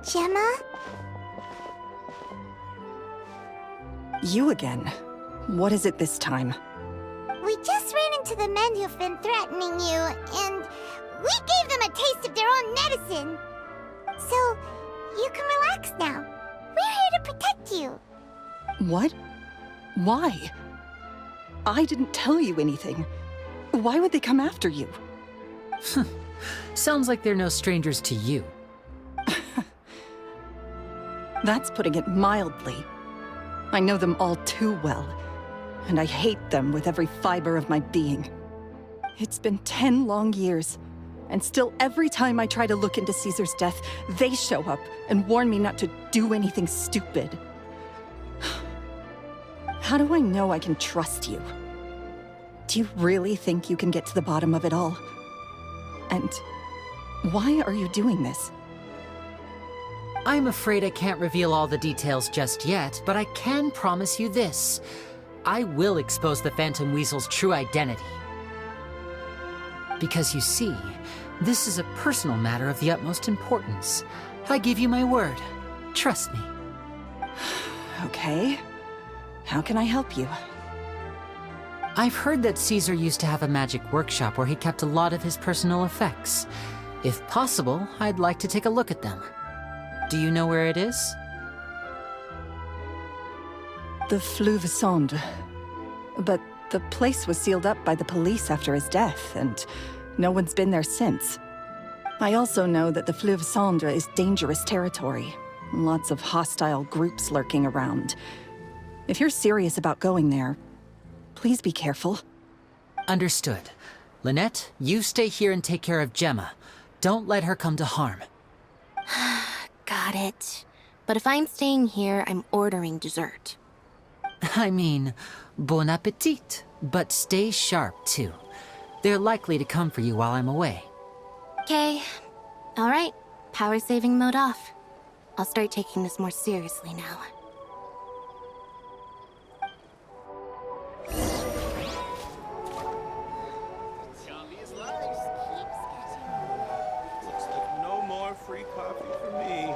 Gemma? You again. What is it this time? We just ran into the men who've been threatening you, and we gave them a taste of their own medicine. So, you can relax now. We're here to protect you. What? Why? I didn't tell you anything. Why would they come after you? Sounds like they're no strangers to you. That's putting it mildly. I know them all too well, and I hate them with every fiber of my being. It's been 10 long years, and still every time I try to look into Caesar's death, they show up and warn me not to do anything stupid. How do I know I can trust you? Do you really think you can get to the bottom of it all? And why are you doing this? I'm afraid I can't reveal all the details just yet, but I can promise you this. I will expose the Phantom Weasel's true identity. Because you see, this is a personal matter of the utmost importance. I give you my word. Trust me. Okay. How can I help you? I've heard that Caesar used to have a magic workshop where he kept a lot of his personal effects. If possible, I'd like to take a look at them. Do you know where it is? The Fleuve Cendre. But the place was sealed up by the police after his death, and no one's been there since. I also know that the Fleuve Cendre is dangerous territory. Lots of hostile groups lurking around. If you're serious about going there, please be careful. Understood. Lynette, you stay here and take care of Gemma. Don't let her come to harm. Got it. But if I'm staying here, I'm ordering dessert. I mean, bon appetit. But stay sharp, too. They're likely to come for you while I'm away. Okay. Alright. Power saving mode off. I'll start taking this more seriously now. Looks like no more free coffee for me.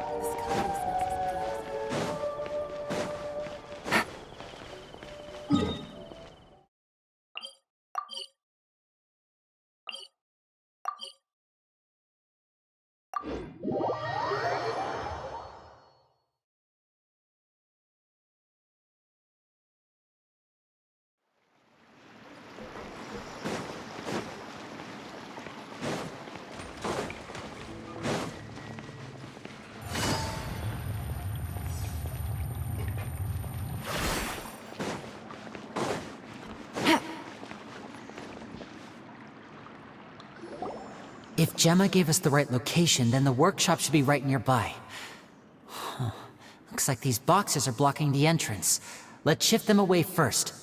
If Gemma gave us the right location, then the workshop should be right nearby. Huh. Looks like these boxes are blocking the entrance. Let's shift them away first.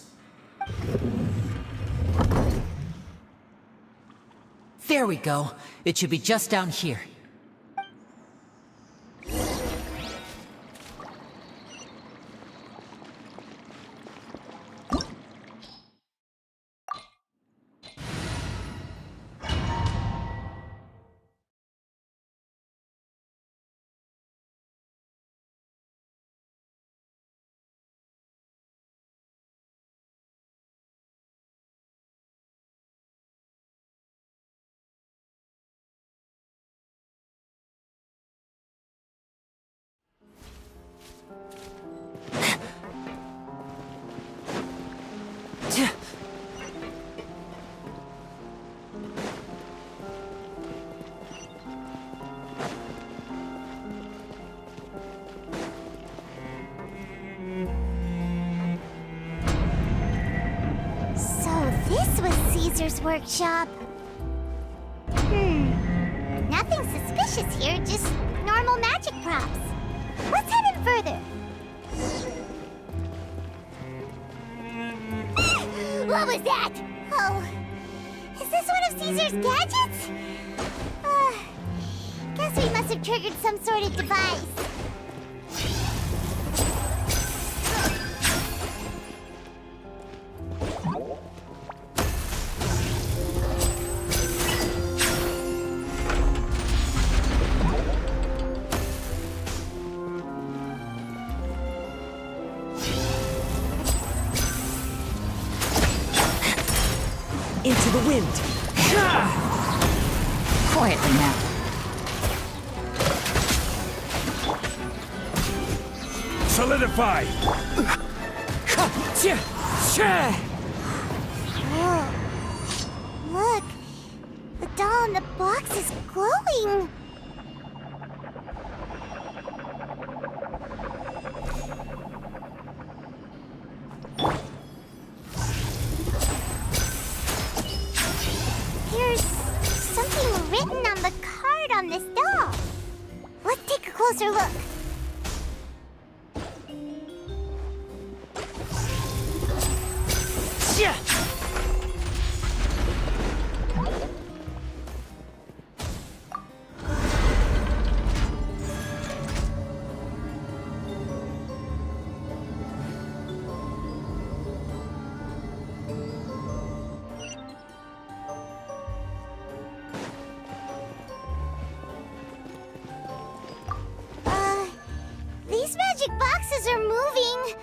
There we go. It should be just down here. this was Caesar's workshop. Nothing suspicious here, just normal magic props. Let's head in further. What was that? Oh, is this one of Caesar's gadgets? Guess we must have triggered some sort of device. Into the wind. Quietly now. Solidify! Whoa. Look, the doll in the box is glowing. There's something written on the card on this doll. Let's take a closer look. These magic boxes are moving.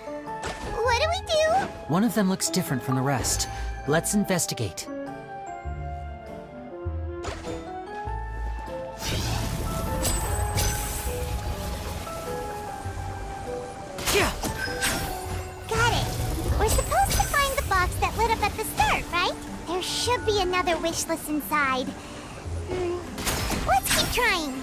What do we do? One of them looks different from the rest. Let's investigate. Got it. We're supposed to find the box that lit up at the start, right? There should be another wish list inside. Let's keep trying.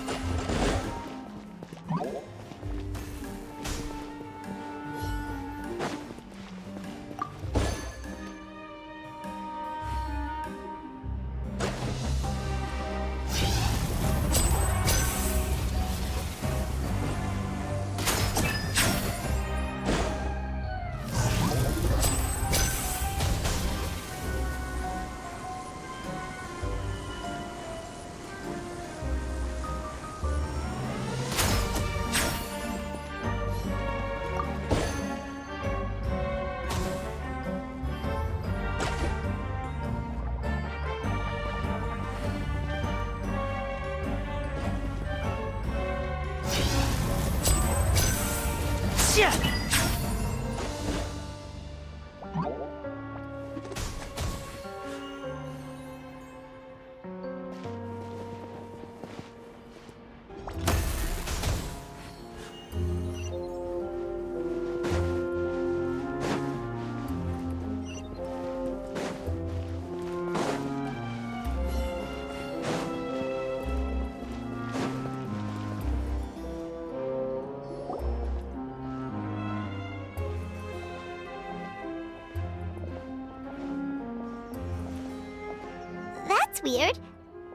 That's weird.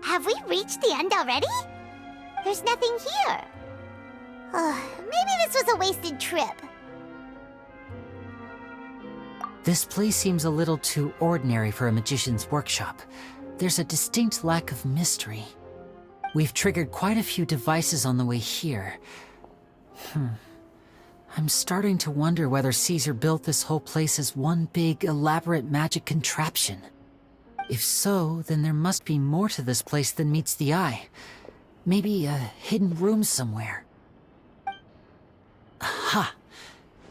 Have we reached the end already? There's nothing here. Maybe this was a wasted trip. This place seems a little too ordinary for a magician's workshop. There's a distinct lack of mystery. We've triggered quite a few devices on the way here. I'm starting to wonder whether Caesar built this whole place as one big, elaborate magic contraption. If so, then there must be more to this place than meets the eye. Maybe a hidden room somewhere. Aha!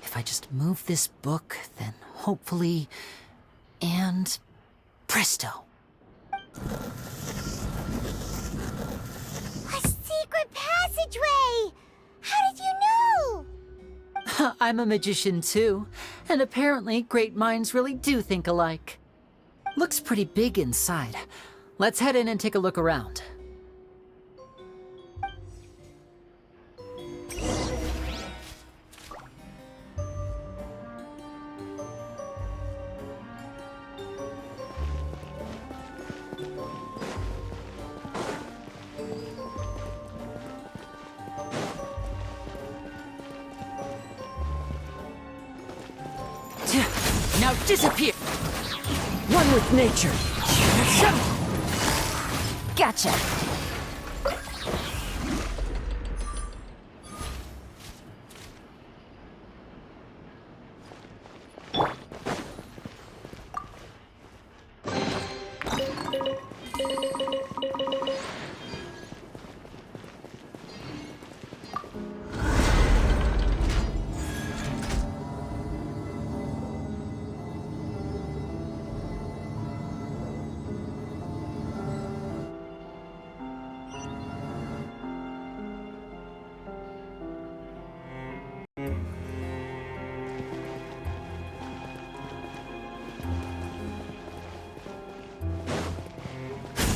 If I just move this book, then hopefully... and... presto! A secret passageway! How did you know? I'm a magician too, and apparently great minds really do think alike. Looks pretty big inside. Let's head in and take a look around. disappear! One with nature. Gotcha!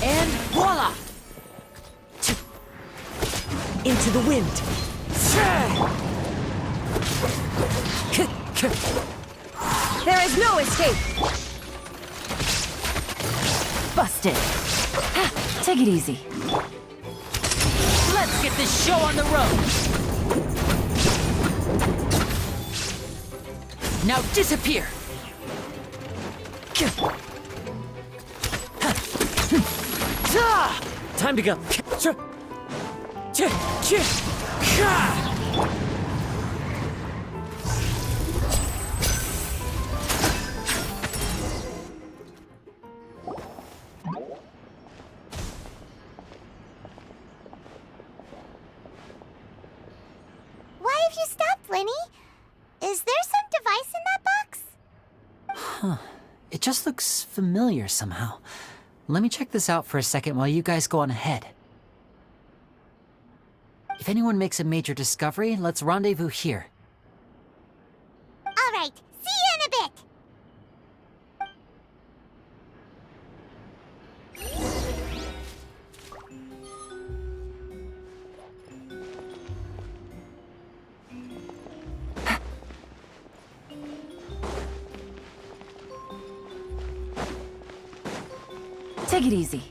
And voila! Into the wind. There is no escape. Busted! Take it easy. Let's get this show on the road! Now disappear! Time to go. Why have you stopped, Lyney? Is there some device in that box? It just looks familiar somehow. Let me check this out for a second while you guys go on ahead. If anyone makes a major discovery, let's rendezvous here. All right, see you in a bit. Take it easy.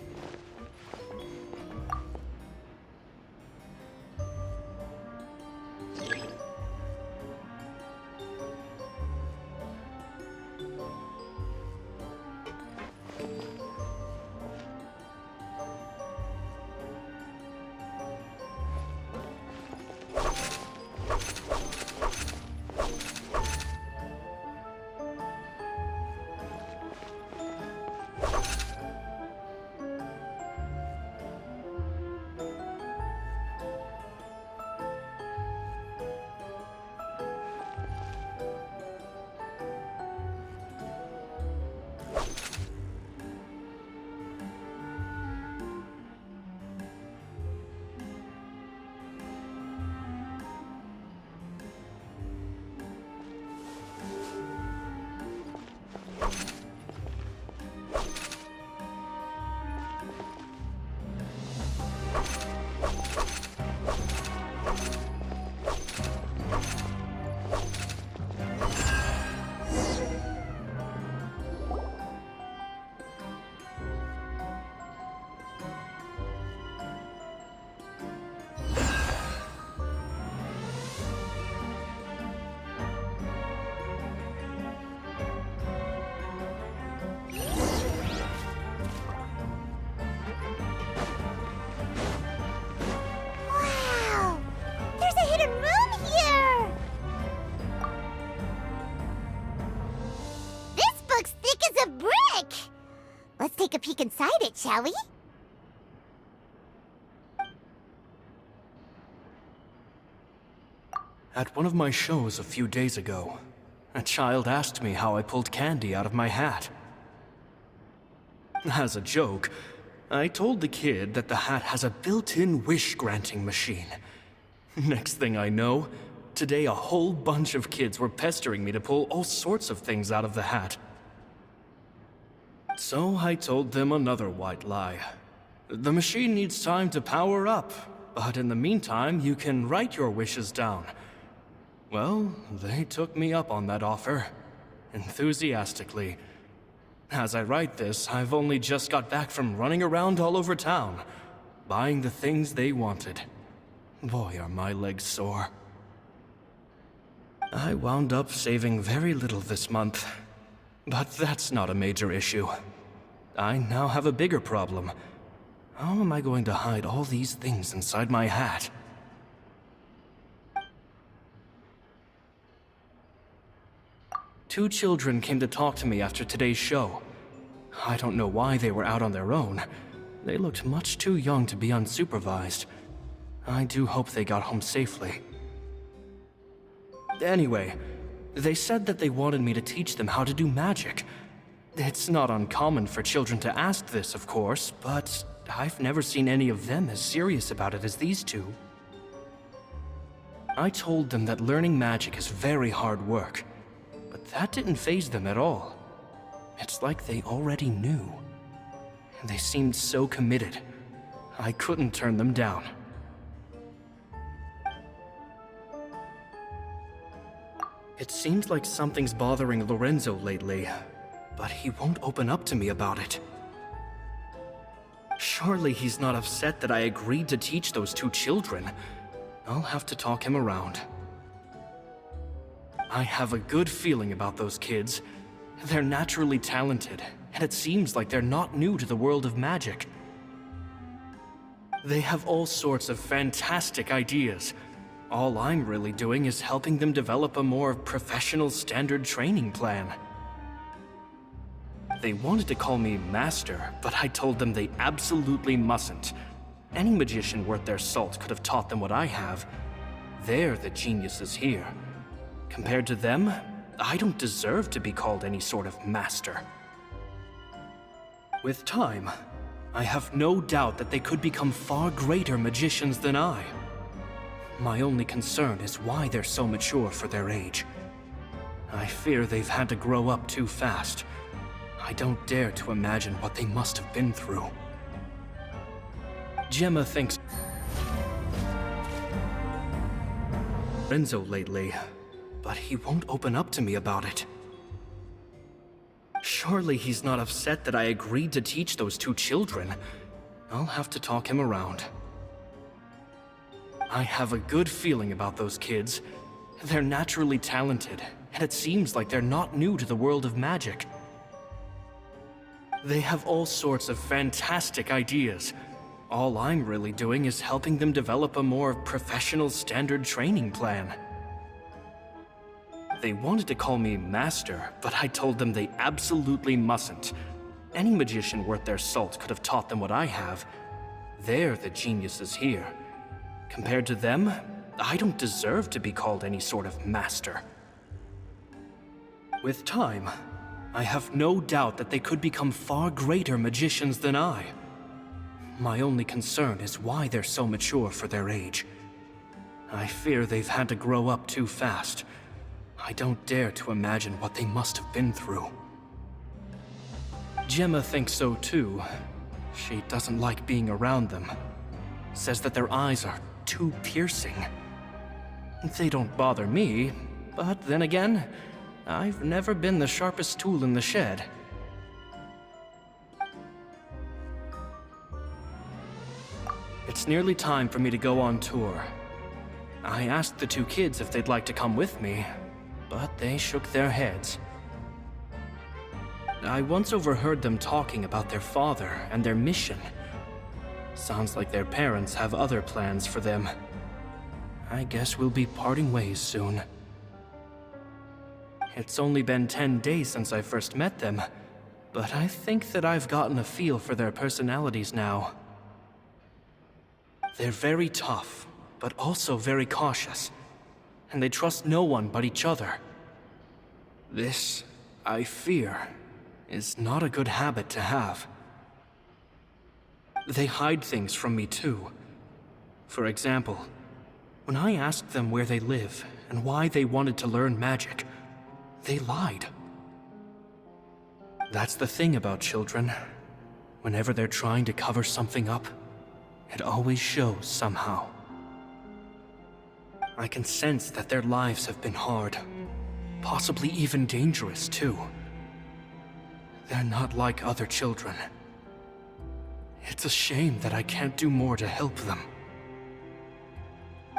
Let's take a peek inside it, shall we? At one of my shows a few days ago, a child asked me how I pulled candy out of my hat. As a joke, I told the kid that the hat has a built-in wish-granting machine. Next thing I know, today a whole bunch of kids were pestering me to pull all sorts of things out of the hat. So I told them another white lie. The machine needs time to power up, but in the meantime, you can write your wishes down. Well, they took me up on that offer, enthusiastically. As I write this, I've only just got back from running around all over town, buying the things they wanted. Boy, are my legs sore. I wound up saving very little this month. But that's not a major issue. I now have a bigger problem. How am I going to hide all these things inside my hat? Two children came to talk to me after today's show. I don't know why they were out on their own. They looked much too young to be unsupervised. I do hope they got home safely. Anyway, they said that they wanted me to teach them how to do magic. It's not uncommon for children to ask this, of course, but I've never seen any of them as serious about it as these two. I told them that learning magic is very hard work, but that didn't faze them at all. It's like they already knew. They seemed so committed. I couldn't turn them down. It seems like something's bothering Lorenzo lately, but he won't open up to me about it. Surely he's not upset that I agreed to teach those two children. I'll have to talk him around. I have a good feeling about those kids. They're naturally talented, and it seems like they're not new to the world of magic. They have all sorts of fantastic ideas. All I'm really doing is helping them develop a more professional standard training plan. They wanted to call me Master, but I told them they absolutely mustn't. Any magician worth their salt could have taught them what I have. They're the geniuses here. Compared to them, I don't deserve to be called any sort of master. With time, I have no doubt that they could become far greater magicians than I. My only concern is why they're so mature for their age. I fear they've had to grow up too fast. I don't dare to imagine what they must have been through. Gemma thinks Lorenzo lately, but he won't open up to me about it. Surely he's not upset that I agreed to teach those two children. I'll have to talk him around. I have a good feeling about those kids. They're naturally talented, and it seems like they're not new to the world of magic. They have all sorts of fantastic ideas. All I'm really doing is helping them develop a more professional standard training plan. They wanted to call me Master, but I told them they absolutely mustn't. Any magician worth their salt could have taught them what I have. They're the geniuses here. Compared to them, I don't deserve to be called any sort of master. With time, I have no doubt that they could become far greater magicians than I. My only concern is why they're so mature for their age. I fear they've had to grow up too fast. I don't dare to imagine what they must have been through. Gemma thinks so too. She doesn't like being around them. Says that their eyes are too piercing. They don't bother me, but then again, I've never been the sharpest tool in the shed. It's nearly time for me to go on tour. I asked the two kids if they'd like to come with me, but they shook their heads. I once overheard them talking about their father and their mission. Sounds like their parents have other plans for them. I guess we'll be parting ways soon. It's only been 10 days since I first met them, but I think that I've gotten a feel for their personalities now. They're very tough, but also very cautious, and they trust no one but each other. This, I fear, is not a good habit to have. They hide things from me too. For example, when I asked them where they live and why they wanted to learn magic, they lied. That's the thing about children. Whenever they're trying to cover something up, it always shows somehow. I can sense that their lives have been hard, possibly even dangerous too. They're not like other children. It's a shame that I can't do more to help them.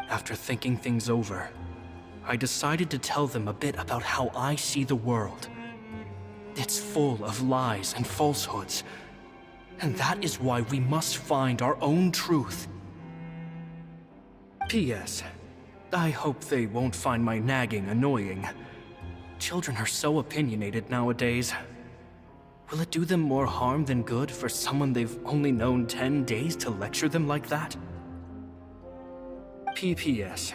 After thinking things over, I decided to tell them a bit about how I see the world. It's full of lies and falsehoods. And that is why we must find our own truth. P.S. I hope they won't find my nagging annoying. Children are so opinionated nowadays. Will it do them more harm than good for someone they've only known 10 days to lecture them like that? P.P.S.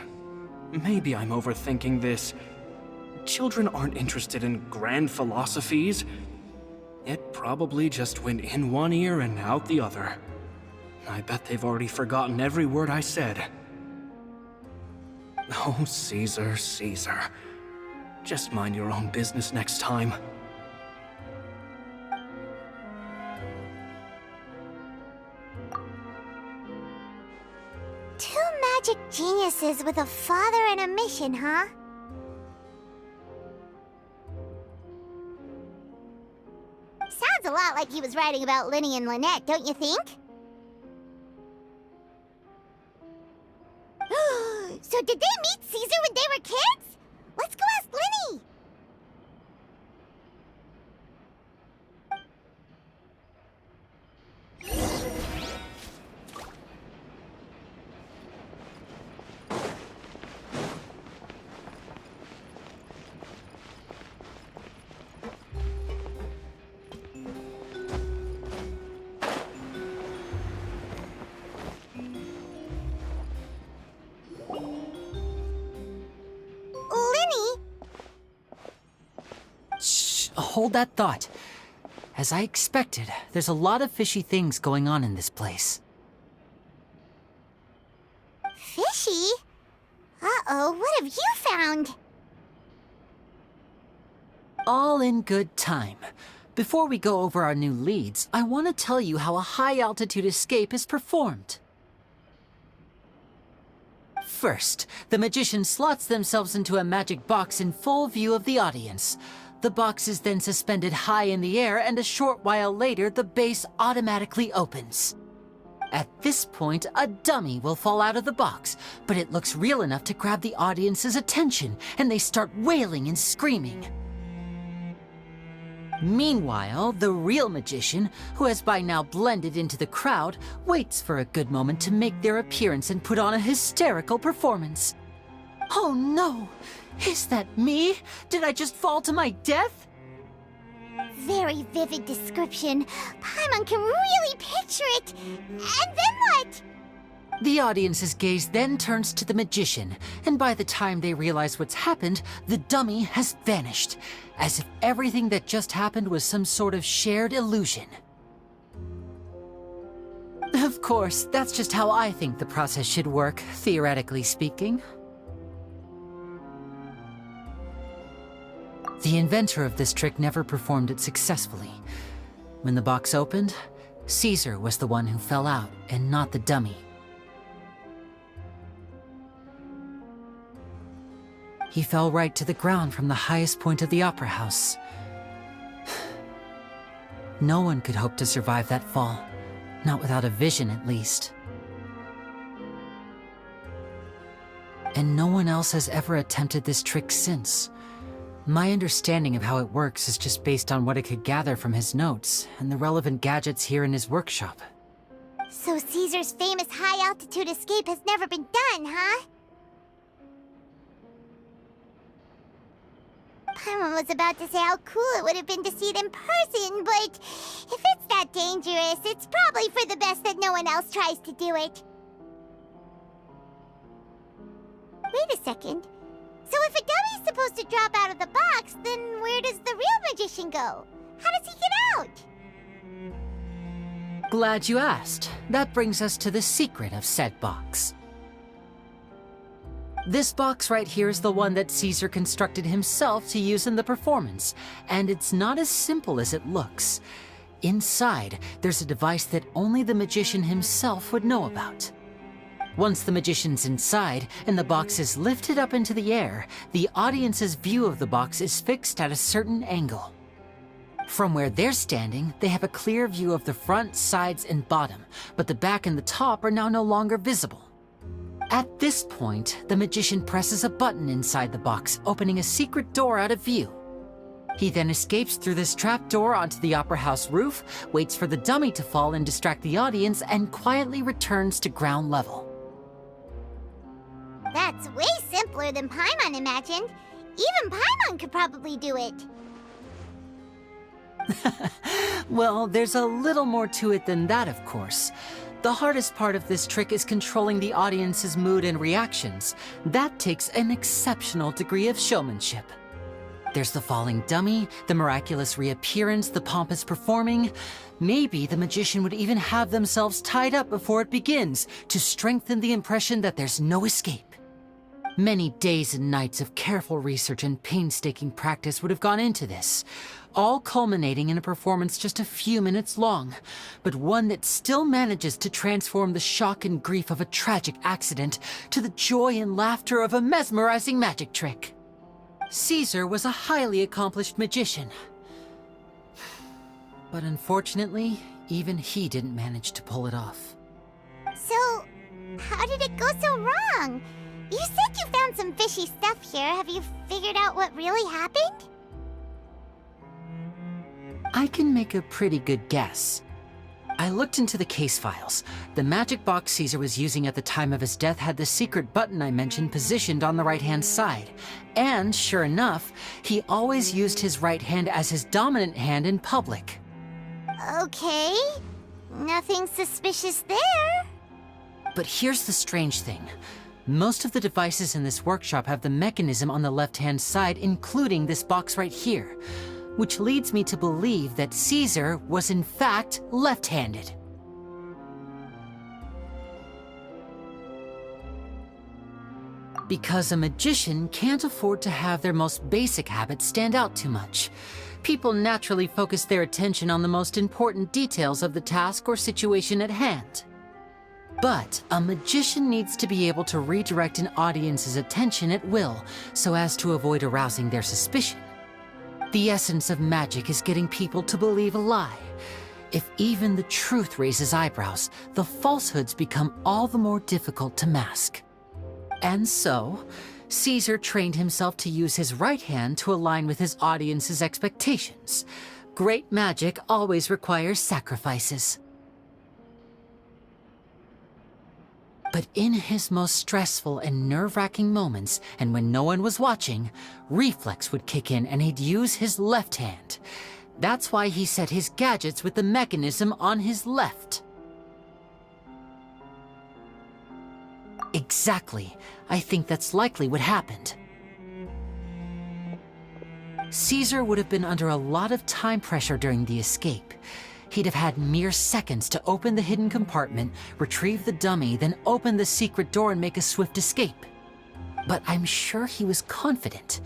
Maybe I'm overthinking this. Children aren't interested in grand philosophies. It probably just went in one ear and out the other. I bet they've already forgotten every word I said. Oh, Caesar, Caesar. Just mind your own business next time. Two magic geniuses with a father and a mission, huh? Sounds a lot like he was writing about Lyney and Lynette, don't you think? So did they meet Caesar when they were kids? Let's go ask Lyney! Hold that thought. As I expected, there's a lot of fishy things going on in this place. Fishy? Uh-oh, what have you found? All in good time. Before we go over our new leads, I want to tell you how a high-altitude escape is performed. First, the magician slots themselves into a magic box in full view of the audience. The box is then suspended high in the air, and a short while later, the base automatically opens. At this point, a dummy will fall out of the box, but it looks real enough to grab the audience's attention, and they start wailing and screaming. Meanwhile, the real magician, who has by now blended into the crowd, waits for a good moment to make their appearance and put on a hysterical performance. Oh no! Is that me? Did I just fall to my death? Very vivid description. Paimon can really picture it. And then what? The audience's gaze then turns to the magician, and by the time they realize what's happened, the dummy has vanished, as if everything that just happened was some sort of shared illusion. Of course, that's just how I think the process should work, theoretically speaking. The inventor of this trick never performed it successfully. When the box opened, Caesar was the one who fell out, and not the dummy. He fell right to the ground from the highest point of the opera house. No one could hope to survive that fall, not without a vision at least. And no one else has ever attempted this trick since. My understanding of how it works is just based on what I could gather from his notes and the relevant gadgets here in his workshop. So Caesar's famous high-altitude escape has never been done, huh? Paimon was about to say how cool it would have been to see it in person, but if it's that dangerous, it's probably for the best that no one else tries to do it. Wait a second. So if a dummy's supposed to drop out of the box, then where does the real magician go? How does he get out? Glad you asked. That brings us to the secret of said box. This box right here is the one that Caesar constructed himself to use in the performance, and it's not as simple as it looks. Inside, there's a device that only the magician himself would know about. Once the magician's inside and the box is lifted up into the air, the audience's view of the box is fixed at a certain angle. From where they're standing, they have a clear view of the front, sides, and bottom, but the back and the top are now no longer visible. At this point, the magician presses a button inside the box, opening a secret door out of view. He then escapes through this trapdoor onto the Opera House roof, waits for the dummy to fall and distract the audience, and quietly returns to ground level. That's way simpler than Paimon imagined. Even Paimon could probably do it. Well, there's a little more to it than that, of course. The hardest part of this trick is controlling the audience's mood and reactions. That takes an exceptional degree of showmanship. There's the falling dummy, the miraculous reappearance, the pompous performing. Maybe the magician would even have themselves tied up before it begins to strengthen the impression that there's no escape. Many days and nights of careful research and painstaking practice would have gone into this, all culminating in a performance just a few minutes long, but one that still manages to transform the shock and grief of a tragic accident to the joy and laughter of a mesmerizing magic trick. Caesar was a highly accomplished magician, but unfortunately, even he didn't manage to pull it off. So, how did it go so wrong? You said you found some fishy stuff here. Have you figured out what really happened? I can make a pretty good guess. I looked into the case files. The magic box Caesar was using at the time of his death had the secret button I mentioned positioned on the right-hand side. And sure enough, he always used his right hand as his dominant hand in public. Okay. Nothing suspicious there. But here's the strange thing. Most of the devices in this workshop have the mechanism on the left-hand side, including this box right here, which leads me to believe that Caesar was in fact left-handed. Because a magician can't afford to have their most basic habits stand out too much. People naturally focus their attention on the most important details of the task or situation at hand. But a magician needs to be able to redirect an audience's attention at will, so as to avoid arousing their suspicion. The essence of magic is getting people to believe a lie. If even the truth raises eyebrows, the falsehoods become all the more difficult to mask. And so, Caesar trained himself to use his right hand to align with his audience's expectations. Great magic always requires sacrifices. But in his most stressful and nerve-wracking moments, and when no one was watching, reflex would kick in and he'd use his left hand. That's why he set his gadgets with the mechanism on his left. Exactly. I think that's likely what happened. Caesar would have been under a lot of time pressure during the escape. He'd have had mere seconds to open the hidden compartment, retrieve the dummy, then open the secret door and make a swift escape. But I'm sure he was confident.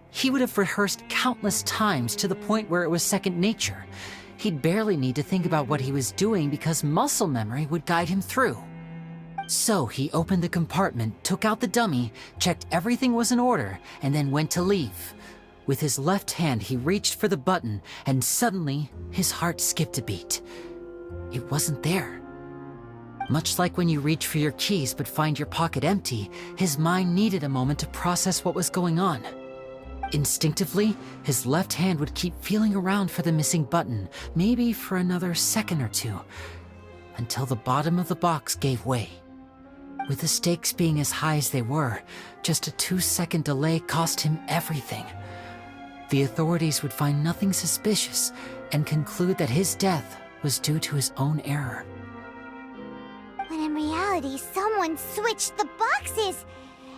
He would have rehearsed countless times to the point where it was second nature. He'd barely need to think about what he was doing because muscle memory would guide him through. So he opened the compartment, took out the dummy, checked everything was in order, and then went to leave. With his left hand, he reached for the button, and suddenly, his heart skipped a beat. It wasn't there. Much like when you reach for your keys but find your pocket empty, his mind needed a moment to process what was going on. Instinctively, his left hand would keep feeling around for the missing button, maybe for another second or two, until the bottom of the box gave way. With the stakes being as high as they were, just a 2-second delay cost him everything. The authorities would find nothing suspicious and conclude that his death was due to his own error. When in reality, someone switched the boxes,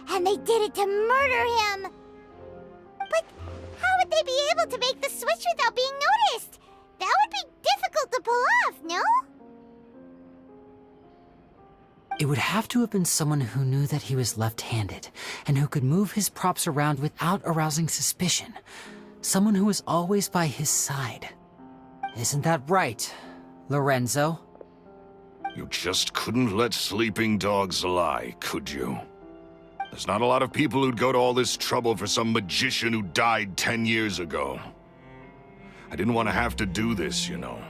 and they did it to murder him. But how would they be able to make the switch without being noticed? That would be difficult to pull off, no? It would have to have been someone who knew that he was left-handed and who could move his props around without arousing suspicion. Someone who was always by his side. Isn't that right, Lorenzo? You just couldn't let sleeping dogs lie, could you? There's not a lot of people who'd go to all this trouble for some magician who died 10 years ago. I didn't want to have to do this, you know.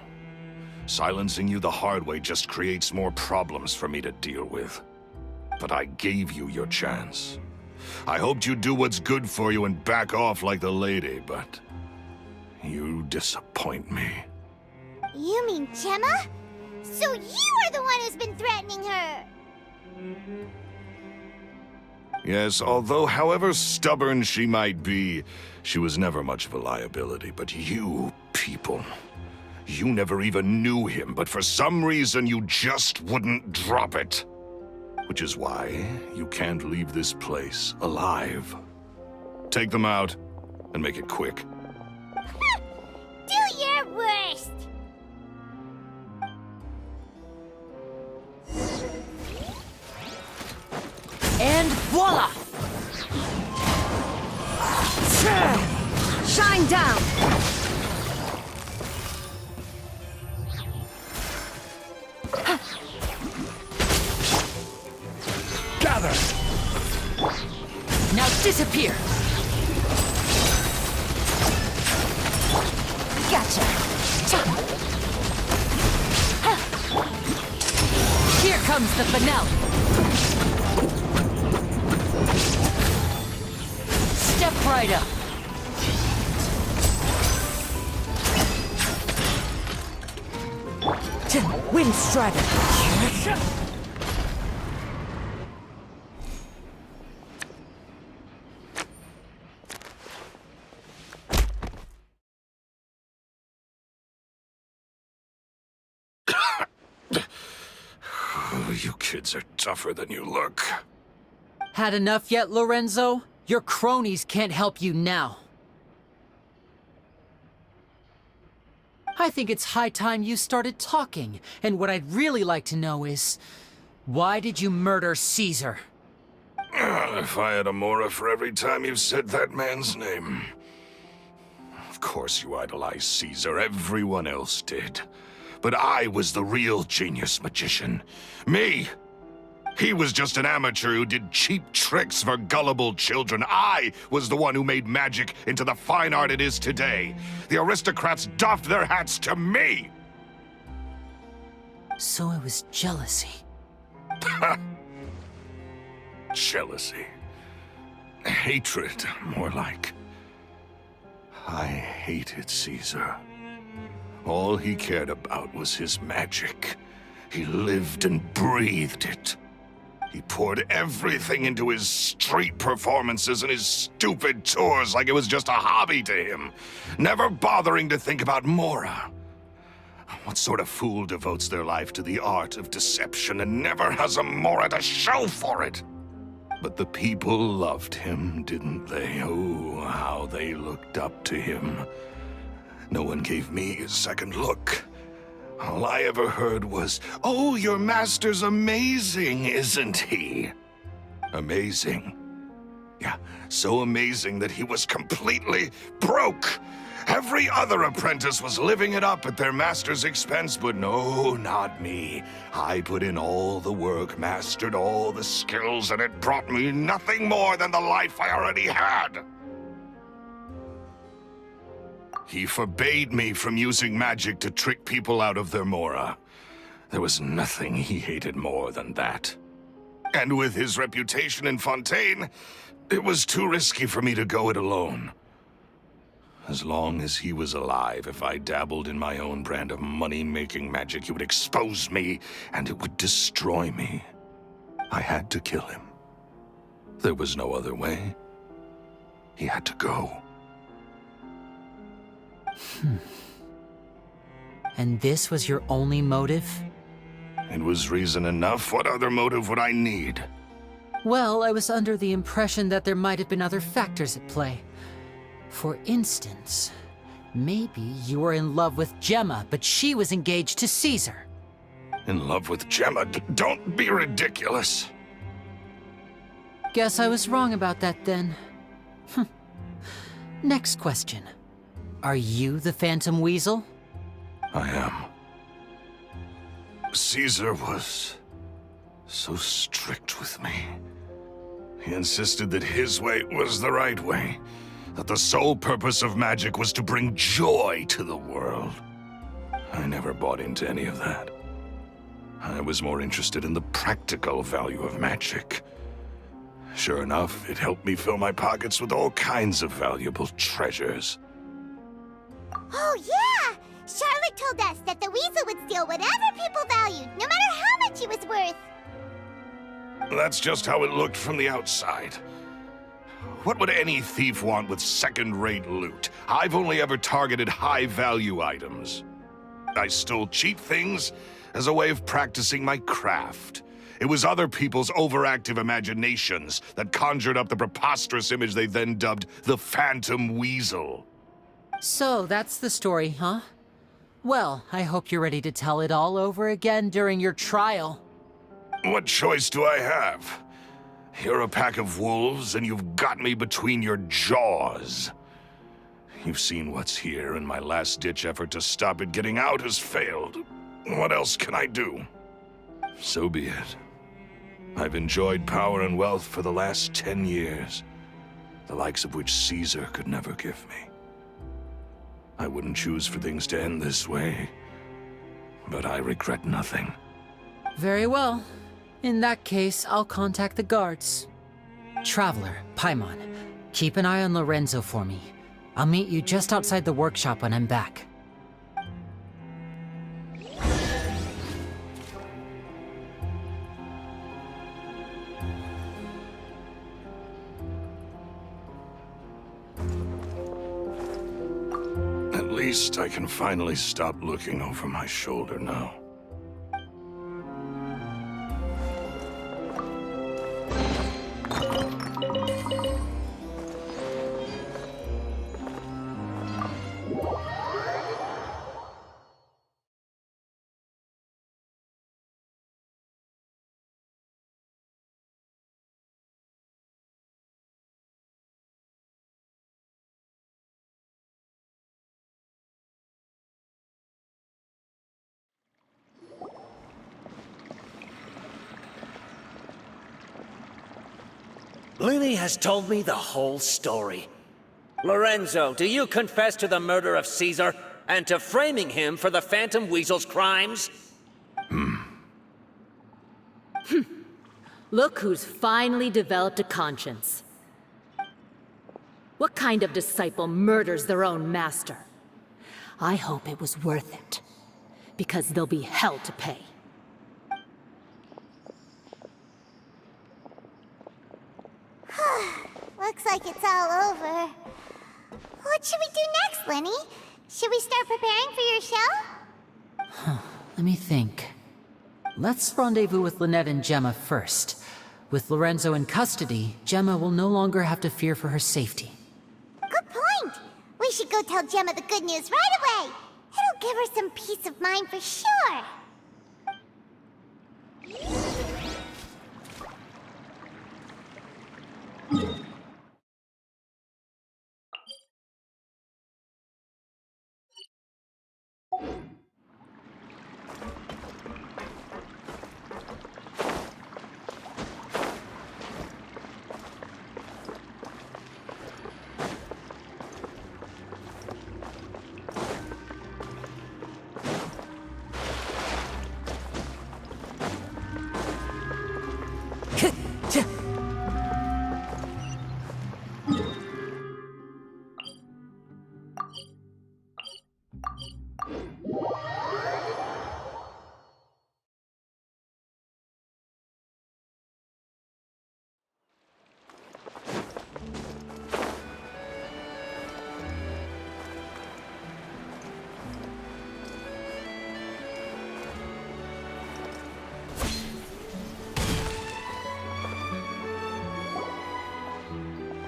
Silencing you the hard way just creates more problems for me to deal with. But I gave you your chance. I hoped you'd do what's good for you and back off like the lady, but You disappoint me. You mean Gemma? So you are the one who's been threatening her! Yes, although however stubborn she might be, she was never much of a liability. But you people, you never even knew him, but for some reason you just wouldn't drop it. Which is why you can't leave this place alive. Take them out, and make it quick. Do your worst! And voila! Shine down! Gather! Now disappear! Gotcha! Here comes the finale! Step right up! Wind Strider! You kids are tougher than you look. Had enough yet, Lorenzo? Your cronies can't help you now. I think it's high time you started talking, and what I'd really like to know is, why did you murder Caesar? If I had a Mora for every time you said that man's name. Of course you idolized Caesar, everyone else did. But I was the real genius magician. Me! He was just an amateur who did cheap tricks for gullible children. I was the one who made magic into the fine art it is today. The aristocrats doffed their hats to me! So it was jealousy. Jealousy. Hatred, more like. I hated Caesar. All he cared about was his magic. He lived and breathed it. He poured everything into his street performances and his stupid tours like it was just a hobby to him, never bothering to think about Mora. What sort of fool devotes their life to the art of deception and never has a Mora to show for it? But the people loved him, didn't they? Oh, how they looked up to him. No one gave me a second look. All I ever heard was, "Oh, your master's amazing, isn't he?" Amazing. Yeah, so amazing that he was completely broke. Every other apprentice was living it up at their master's expense, but no, not me. I put in all the work, mastered all the skills, and it brought me nothing more than the life I already had. He forbade me from using magic to trick people out of their Mora. There was nothing he hated more than that. And with his reputation in Fontaine, it was too risky for me to go it alone. As long as he was alive, if I dabbled in my own brand of money-making magic, he would expose me, and it would destroy me. I had to kill him. There was no other way. He had to go. And this was your only motive? It was reason enough. What other motive would I need? Well, I was under the impression that there might have been other factors at play. For instance, maybe you were in love with Gemma, but she was engaged to Caesar. In love with Gemma? Don't be ridiculous. Guess I was wrong about that then. Next question. Are you the Phantom Weasel? I am. Caesar was so strict with me. He insisted that his way was the right way, that the sole purpose of magic was to bring joy to the world. I never bought into any of that. I was more interested in the practical value of magic. Sure enough, it helped me fill my pockets with all kinds of valuable treasures. Oh, yeah! Charlotte told us that the weasel would steal whatever people valued, no matter how much it was worth. That's just how it looked from the outside. What would any thief want with second-rate loot? I've only ever targeted high-value items. I stole cheap things as a way of practicing my craft. It was other people's overactive imaginations that conjured up the preposterous image they then dubbed the Phantom Weasel. So that's the story, huh? Well, I hope you're ready to tell it all over again during your trial. What choice do I have? You're a pack of wolves, and you've got me between your jaws. You've seen what's here, and my last-ditch effort to stop it getting out has failed. What else can I do? So be it. I've enjoyed power and wealth for the last 10 years, the likes of which Caesar could never give me. I wouldn't choose for things to end this way, but I regret nothing. Very well. In that case, I'll contact the guards. Traveler, Paimon, keep an eye on Lorenzo for me. I'll meet you just outside the workshop when I'm back. At least I can finally stop looking over my shoulder now. Lyney has told me the whole story. Lorenzo, do you confess to the murder of Caesar and to framing him for the Phantom Weasel's crimes? Look who's finally developed a conscience. What kind of disciple murders their own master? I hope it was worth it, because there'll be hell to pay. Looks like it's all over. What should we do next, Lyney? Should we start preparing for your show? Let me think. Let's rendezvous with Lynette and Gemma first. With Lorenzo in custody, Gemma will no longer have to fear for her safety. Good point. We should go tell Gemma the good news right away. It'll give her some peace of mind for sure.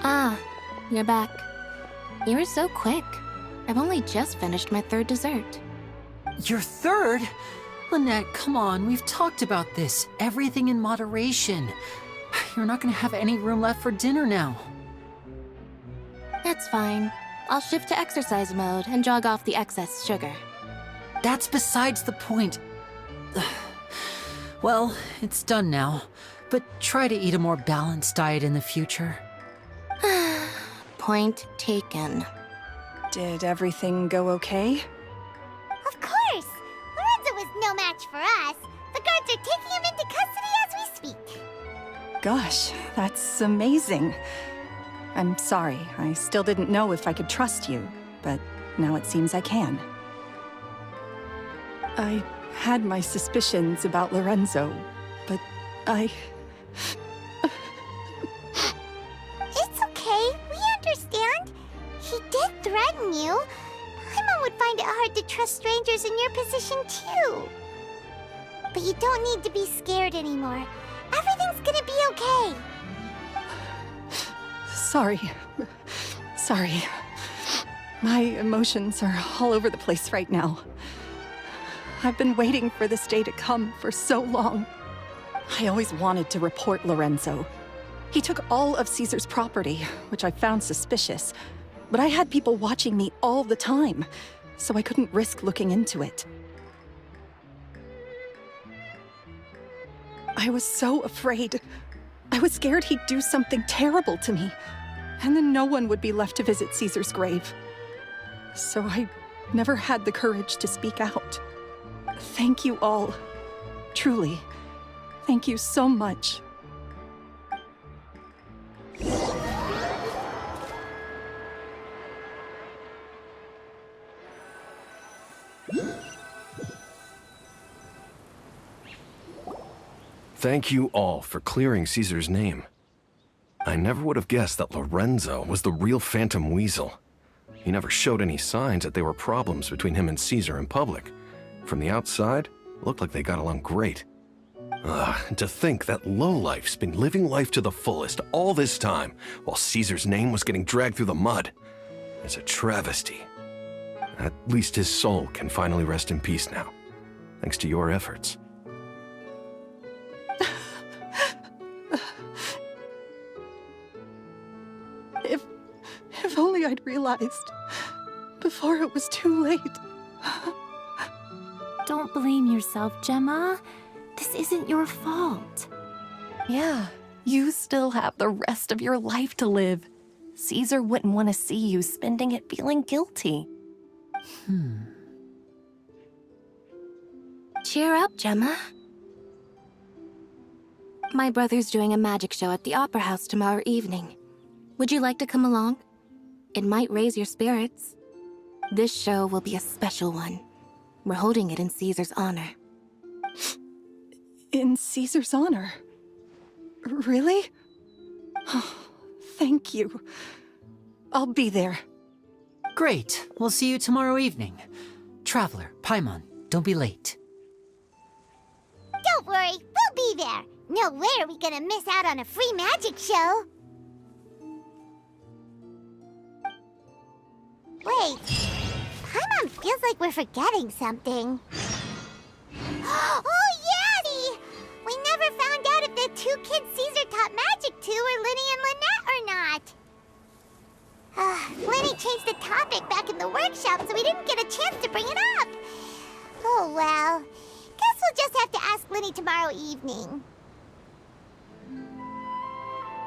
Ah, you're back. You were so quick. I've only just finished my third dessert. Your third? Lynette, come on, we've talked about this. Everything in moderation. You're not gonna have any room left for dinner now. That's fine. I'll shift to exercise mode and jog off the excess sugar. That's besides the point. Well, it's done now, but try to eat a more balanced diet in the future. Point taken. Did everything go okay? Of course! Lorenzo was no match for us. The guards are taking him into custody as we speak. Gosh, that's amazing. I'm sorry, I still didn't know if I could trust you, but now it seems I can. I had my suspicions about Lorenzo, but I... It's okay. We understand. He did threaten you. Paimon would find it hard to trust strangers in your position, too. But you don't need to be scared anymore. Everything's gonna be okay. Sorry. Sorry. My emotions are all over the place right now. I've been waiting for this day to come for so long. I always wanted to report Lorenzo. He took all of Caesar's property, which I found suspicious, but I had people watching me all the time, so I couldn't risk looking into it. I was so afraid. I was scared he'd do something terrible to me, and then no one would be left to visit Caesar's grave. So I never had the courage to speak out. Thank you all. Truly. Thank you so much. Thank you all for clearing Caesar's name. I never would have guessed that Lorenzo was the real Phantom Weasel. He never showed any signs that there were problems between him and Caesar in public. From the outside, it looked like they got along great. To think that lowlife's been living life to the fullest all this time, while Caesar's name was getting dragged through the mud. It's a travesty. At least his soul can finally rest in peace now, thanks to your efforts. If only I'd realized before it was too late. Don't blame yourself, Gemma. This isn't your fault. Yeah, you still have the rest of your life to live. Caesar wouldn't want to see you spending it feeling guilty. Cheer up, Gemma. My brother's doing a magic show at the Opera House tomorrow evening. Would you like to come along? It might raise your spirits. This show will be a special one. We're holding it in Caesar's honor. In Caesar's honor? Really? Oh, thank you. I'll be there. Great. We'll see you tomorrow evening. Traveler, Paimon, don't be late. Don't worry, we'll be there. No way are we gonna miss out on a free magic show. Wait, Paimon feels like we're forgetting something. Oh, Yaddy! We never found out if the two kids Caesar taught magic to were Lyney and Lynette or not. Lyney changed the topic back in the workshop, so we didn't get a chance to bring it up. Oh well, guess we'll just have to ask Lyney tomorrow evening.